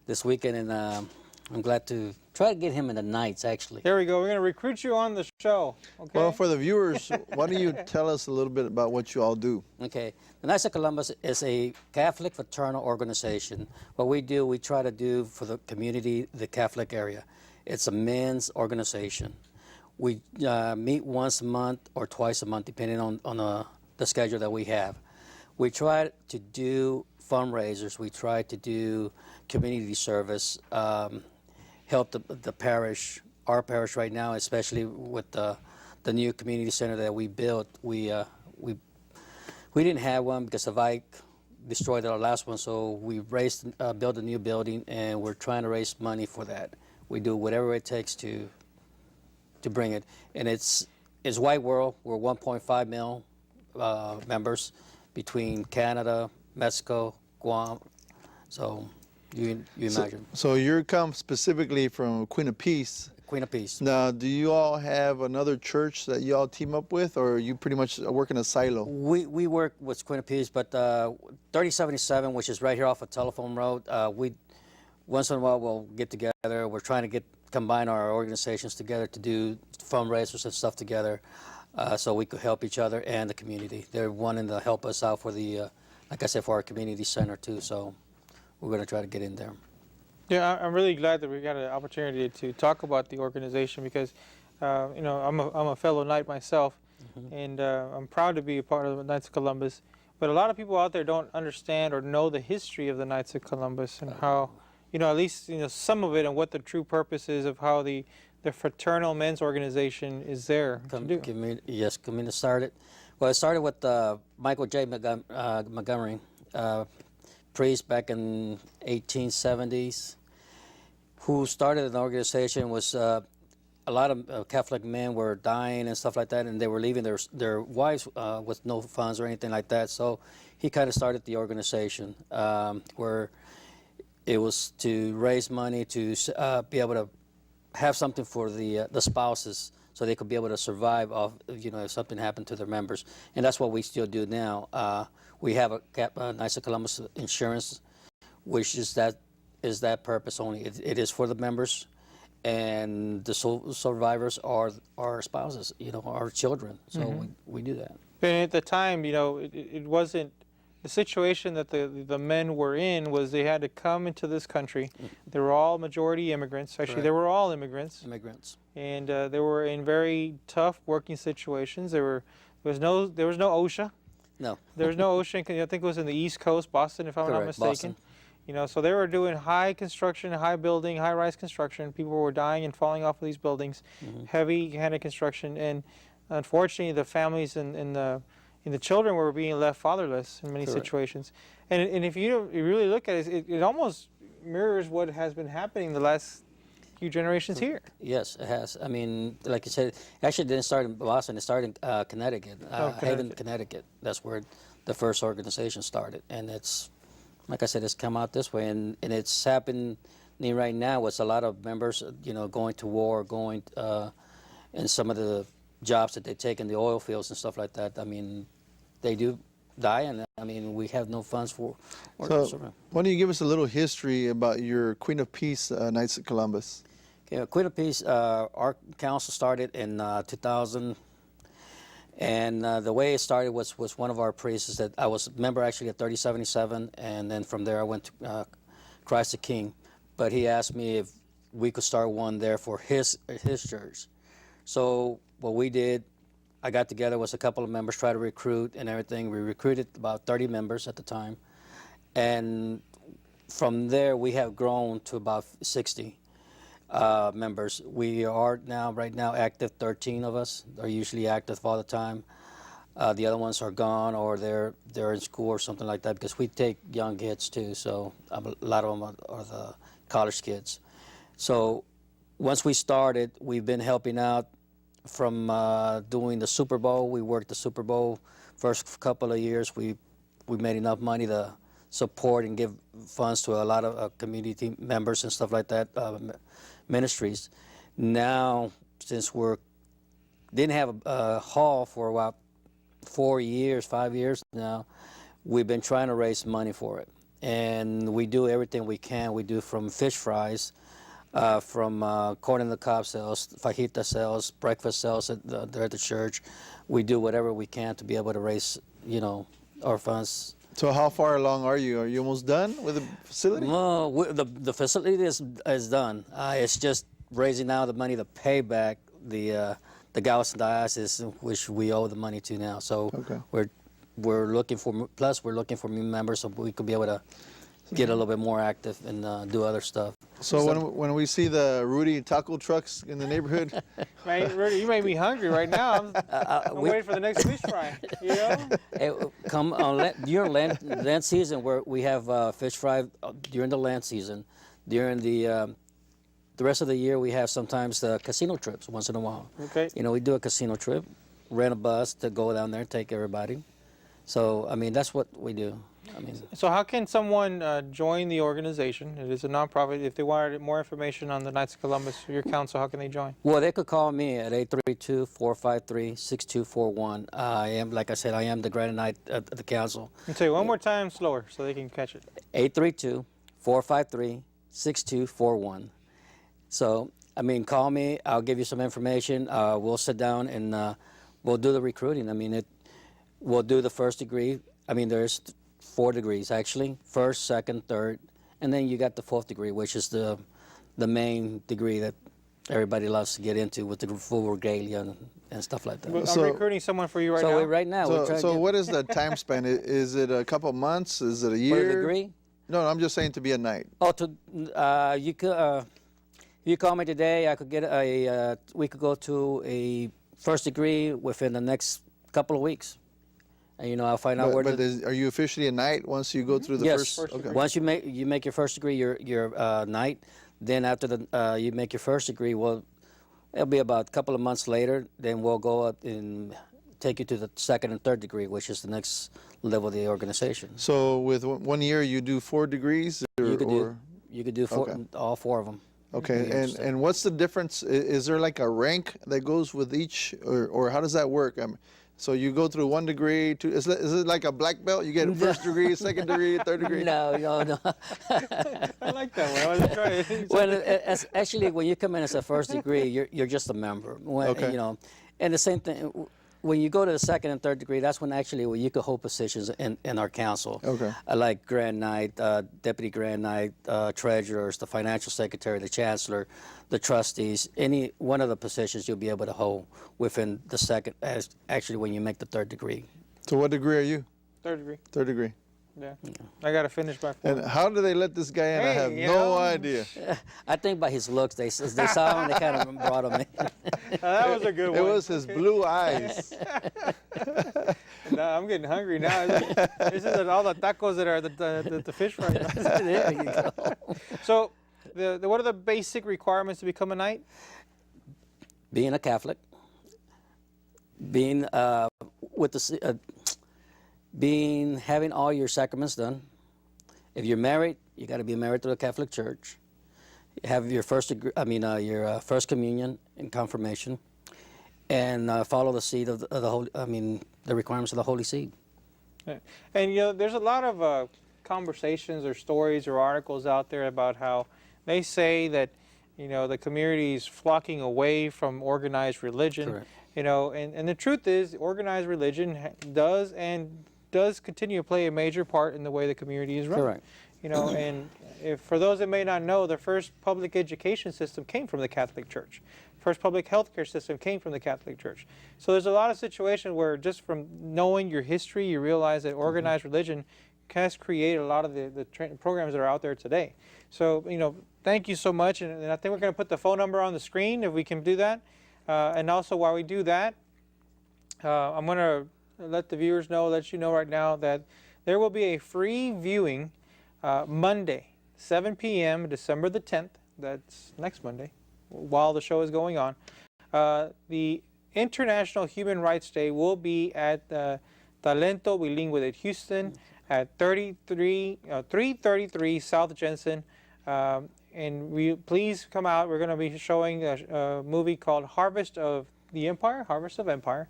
this weekend, and I'm glad to try to get him in the Knights, actually. There we go. We're going to recruit you on the show. Okay. Well, for the viewers, why don't you tell us a little bit about what you all do? Okay. The Knights of Columbus is a Catholic fraternal organization. What we do, we try to do for the community, the Catholic area. It's a men's organization. We meet once a month or twice a month, depending on the schedule that we have. We try to do fundraisers. We try to do community service, help the parish, our parish right now, especially with the new community center that we built. We didn't have one because of Ike destroyed our last one, so we built a new building, and we're trying to raise money for that. We do whatever it takes to bring it, and it's White World. We're 1.5 million members between Canada, Mexico, Guam. So you imagine. So you come specifically from Queen of Peace. Queen of Peace. Now, do you all have another church that you all team up with, or you pretty much work in a silo? We work with Queen of Peace, but 3077, which is right here off of Telephone Road, we once in a while we'll get together. We're trying to combine our organizations together to do fundraisers and stuff together, so we could help each other and the community. They're wanting to help us out for the, like I said, for our community center too. So we're going to try to get in there. Yeah, I'm really glad that we got an opportunity to talk about the organization because, you know, I'm a fellow Knight myself, and I'm proud to be a part of the Knights of Columbus. But a lot of people out there don't understand or know the history of the Knights of Columbus and how, you know, at least some of it and what the true purpose is of how the fraternal men's organization is there to do. Community started. Well, it started with Michael J. Montgomery, priest back in 1870s, who started an organization. Was a lot of Catholic men were dying and stuff like that, and they were leaving their wives with no funds or anything like that. So he kind of started the organization where it was to raise money to be able to have something for the spouses, so they could be able to survive off, you know, if something happened to their members. And that's what we still do now. We have a Knights of Columbus insurance, which is that purpose only. It is for the members, and the survivors are our spouses, you know, our children. So we do that. And at the time, you know, it wasn't the situation that the men were in was they had to come into this country. They were all majority immigrants. Actually, they were all immigrants. And they were in very tough working situations. There was no OSHA. No. There was no OSHA. I think it was in the East Coast, Boston, if I'm not mistaken. Boston. You know, so they were doing high construction, high building, high-rise construction. People were dying and falling off of these buildings, heavy-handed construction, and unfortunately, the families and the children were being left fatherless in many situations. And if you really look at it, it almost mirrors what has been happening the last few generations here. Yes, it has. I mean, like you said, actually it didn't start in Boston. It started in Connecticut, Haven, Connecticut. That's where the first organization started. And it's, like I said, it's come out this way. And it's happening right now with a lot of members, you know, going to war, and some of the jobs that they take in the oil fields and stuff like that. I mean, they do die, and I mean, we have no funds for. So, why don't you give us a little history about your Queen of Peace Knights of Columbus? Okay, Queen of Peace, our council started in 2000, and the way it started was one of our priests that I was a member actually at 3077, and then from there I went to Christ the King, but he asked me if we could start one there for his church. So what we did, I got together with a couple of members, tried to recruit and everything. We recruited about 30 members at the time, and from there we have grown to about 60. Members. We are right now active. 13 of us are usually active all the time. The other ones are gone, or they're in school or something like that, because we take young kids too. So a lot of them are the college kids. So once we started, we've been helping out from doing the Super Bowl. We worked the Super Bowl first couple of years. We made enough money to support and give funds to a lot of community members and stuff like that, ministries. Now, since we're didn't have a hall for about 4 years, 5 years now, we've been trying to raise money for it. And we do everything we can. We do from fish fries, from corn in the cob sales, fajita sales, breakfast sales there at the church. We do whatever we can to be able to raise, our funds. So how far along are you? Are you almost done with the facility? No, the facility is done. It's just raising now the money to pay back the Galveston Diocese, which we owe the money to now. So Okay. we're looking for, plus we're looking for new members so we could be able to get a little bit more active and do other stuff. So when we see the Rudy taco trucks in the neighborhood, Man, Rudy, you made me hungry right now. I'm waiting for the next fish fry. You know? Hey, come on during Lent season, where we have fish fry during the Lent season. During the rest of the year, we have sometimes casino trips once in a while. Okay. We do a casino trip, rent a bus to go down there and take everybody. So, that's what we do. So how can someone join the organization? It is a nonprofit. If they wanted more information on the Knights of Columbus, your council, how can they join? Well, they could call me at 832-453-6241. Like I said, I am the Grand Knight at the council. And say one more time slower so they can catch it. 832-453-6241. So, call me. I'll give you some information. We'll sit down and we'll do the recruiting. We'll do the first degree. There's 4 degrees actually: first, second, third, and then you got the 4th degree, which is the main degree that everybody loves to get into with the full regalia and stuff like that. But I'm So- recruiting someone for you right now. So right now we're trying so to what is the time span? Is it a couple months? Is it a for year? the degree. No, I'm just saying to be a knight. Oh, you could. You call me today. I could get we could go to a first degree within the next couple of weeks. And I'll find out where. But are you officially a knight once you go through the Yes. first? Okay. Once you make your first degree, you're knight. Then after you make your first degree, well, it'll be about a couple of months later. Then we'll go up and take you to the 2nd and 3rd degree, which is the next level of the organization. So with 1 year, you do 4 degrees, You could do Okay. all 4 of them. Okay, Yeah, and what's the difference? Is there like a rank that goes with each, or how does that work? So you go through 1 degree, is it like a black belt? You get a first degree, 2nd degree, 3rd degree? No. I like that one. I was trying. Well, actually, when you come in as a first degree, you're just a member. Okay. And the same thing. When you go to the 2nd and 3rd degree, that's when you could hold positions in our council. Okay. Like Grand Knight, Deputy Grand Knight, treasurers, the financial secretary, the chancellor, the trustees. Any one of the positions you'll be able to hold within the 2nd, actually when you make the 3rd degree. So what degree are you? 3rd degree. 3rd degree. Yeah. I got to finish by 4. And how do they let this guy in? I Hey, have you no know. idea. I think by his looks, they saw him and they kind of brought him in. That was a good one. It was his blue eyes. No, I'm getting hungry now. This is all the tacos that are the fish fry. There you go. So, what are the basic requirements to become a knight? Being a Catholic, being having all your sacraments done. If you're married, you got to be married to the Catholic Church. Have your first first communion and confirmation, and follow the seed of the holy. The requirements of the Holy Seed. And there's a lot of conversations or stories or articles out there about how they say that the community is flocking away from organized religion. Correct. And the truth is, organized religion does continue to play a major part in the way the community is run. Correct. And for those that may not know, the first public education system came from the Catholic Church. First public healthcare system came from the Catholic Church. So there's a lot of situations where just from knowing your history, you realize that organized religion has created a lot of the programs that are out there today. So, thank you so much. And I think we're going to put the phone number on the screen if we can do that. And also while we do that, I'm going to let the viewers know, let you know right now that there will be a free viewing Monday, 7 p.m., December the 10th. That's next Monday, while the show is going on. The International Human Rights Day will be at Talento Bilingüe at Houston. at 333 South Jensen. And please come out. We're going to be showing a movie called Harvest of Empire.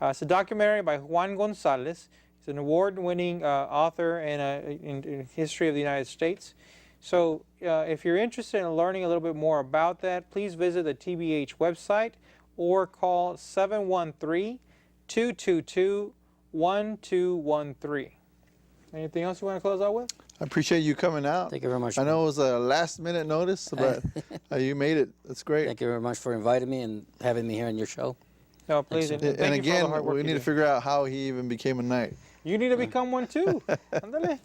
It's a documentary by Juan Gonzalez. He's an award-winning author in history of the United States. So if you're interested in learning a little bit more about that, please visit the TBH website or call 713-222-1213. Anything else you want to close out with? I appreciate you coming out. Thank you very much. I know it was a last-minute notice, but you made it. That's great. Thank you very much for inviting me and having me here on your show. No, please. And thank you for all the again, hard work we you need to do. figure out how he even became a knight. You need to become one too. Ándale.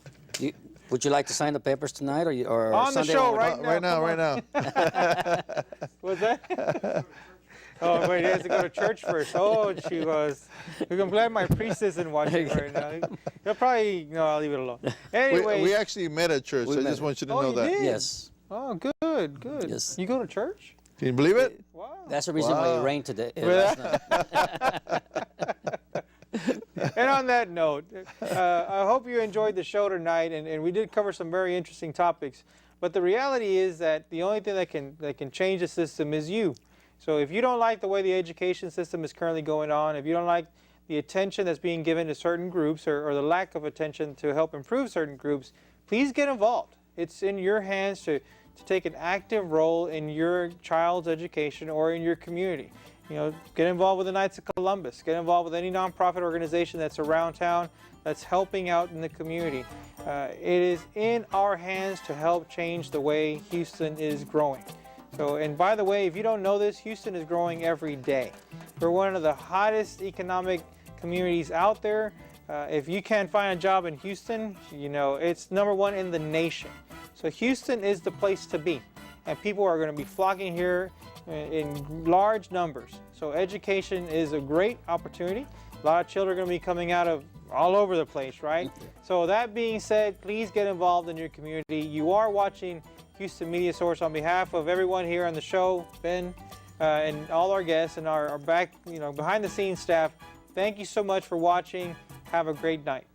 Would you like to sign the papers tonight or On the Sunday show when we- right now. Right now. What's that? Oh, wait, he has to go to church first. Oh, she was. I'm glad my priest isn't watching right now. He'll probably, no, I'll leave it alone. Anyway. We actually met at church. We I met. just want you to Oh, know you that. did? Yes. Oh, good. Yes. You go to church? Can you believe it? Wow. That's the reason why it Wow. rained today. Well, last night. And on that note, I hope you enjoyed the show tonight, and we did cover some very interesting topics. But the reality is that the only thing that can change the system is you. So if you don't like the way the education system is currently going on, if you don't like the attention that's being given to certain groups or the lack of attention to help improve certain groups, please get involved. It's in your hands to take an active role in your child's education or in your community. You know, get involved with the Knights of Columbus. Get involved with any nonprofit organization that's around town that's helping out in the community. It is in our hands to help change the way Houston is growing. So, and by the way, if you don't know this, Houston is growing every day. We're one of the hottest economic communities out there. If you can't find a job in Houston, you know, it's #1 in the nation. So Houston is the place to be. And people are going to be flocking here in large numbers. So education is a great opportunity. A lot of children are going to be coming out of all over the place, right? So that being said, please get involved in your community. You are watching Houston Media Source. On behalf of everyone here on the show, Ben, and all our guests and our behind the scenes staff, thank you so much for watching. Have a great night.